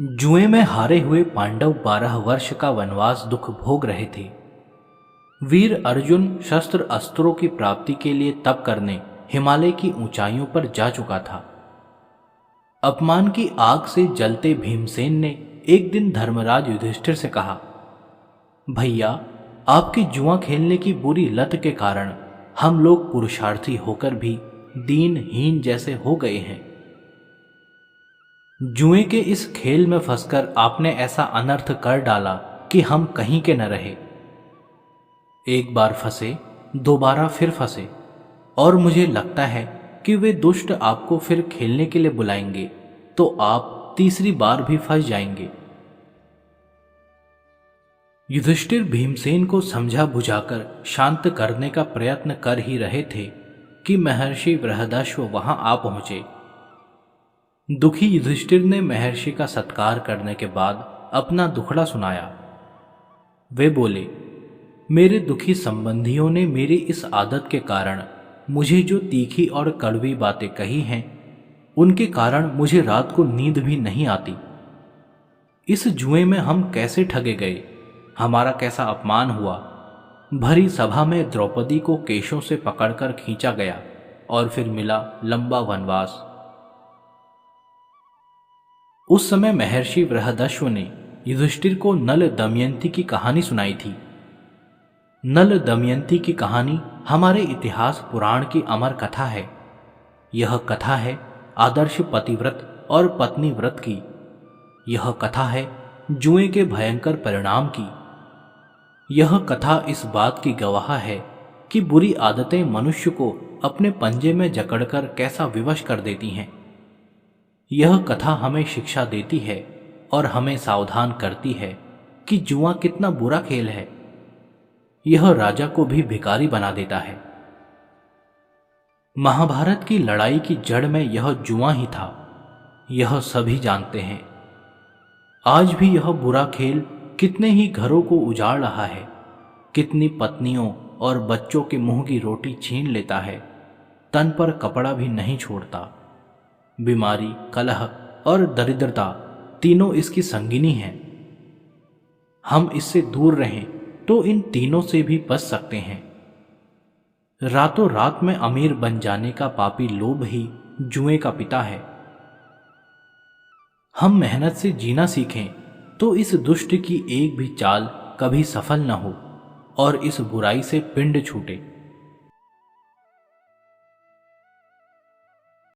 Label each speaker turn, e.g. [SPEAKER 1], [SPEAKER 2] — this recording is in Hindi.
[SPEAKER 1] जुए में हारे हुए पांडव 12 वर्ष का वनवास दुख भोग रहे थे। वीर अर्जुन शस्त्र अस्त्रों की प्राप्ति के लिए तप करने हिमालय की ऊंचाइयों पर जा चुका था। अपमान की आग से जलते भीमसेन ने एक दिन धर्मराज युधिष्ठिर से कहा, भैया, आपकी जुआ खेलने की बुरी लत के कारण हम लोग पुरुषार्थी होकर भी दीनहीन जैसे हो गए हैं। जुए के इस खेल में फंसकर आपने ऐसा अनर्थ कर डाला कि हम कहीं के न रहे। एक बार फंसे, दोबारा फिर फंसे, और मुझे लगता है कि वे दुष्ट आपको फिर खेलने के लिए बुलाएंगे तो आप तीसरी बार भी फंस जाएंगे। युधिष्ठिर भीमसेन को समझा बुझाकर शांत करने का प्रयत्न कर ही रहे थे कि महर्षि बृहदश्व वहां आ पहुंचे। दुखी युधिष्ठिर ने महर्षि का सत्कार करने के बाद अपना दुखड़ा सुनाया। वे बोले, मेरे दुखी संबंधियों ने मेरी इस आदत के कारण मुझे जो तीखी और कड़वी बातें कही हैं, उनके कारण मुझे रात को नींद भी नहीं आती। इस जुए में हम कैसे ठगे गए, हमारा कैसा अपमान हुआ। भरी सभा में द्रौपदी को केशों से पकड़कर खींचा गया और फिर मिला लंबा वनवास। उस समय महर्षि बृहदश्व ने युधिष्ठिर को नल दमयंती की कहानी सुनाई थी। नल दमयंती की कहानी हमारे इतिहास पुराण की अमर कथा है। यह कथा है आदर्श पतिव्रत और पत्नी व्रत की। यह कथा है जुए के भयंकर परिणाम की। यह कथा इस बात की गवाह है कि बुरी आदतें मनुष्य को अपने पंजे में जकड़कर कैसा विवश कर देती हैं। यह कथा हमें शिक्षा देती है और हमें सावधान करती है कि जुआ कितना बुरा खेल है। यह राजा को भी भिखारी बना देता है। महाभारत की लड़ाई की जड़ में यह जुआ ही था, यह सभी जानते हैं। आज भी यह बुरा खेल कितने ही घरों को उजाड़ रहा है, कितनी पत्नियों और बच्चों के मुंह की रोटी छीन लेता है, तन पर कपड़ा भी नहीं छोड़ता। बीमारी, कलह और दरिद्रता तीनों इसकी संगिनी हैं। हम इससे दूर रहें तो इन तीनों से भी बच सकते हैं। रातों रात में अमीर बन जाने का पापी लोभ ही जुए का पिता है। हम मेहनत से जीना सीखें तो इस दुष्ट की एक भी चाल कभी सफल न हो और इस बुराई से पिंड छूटे।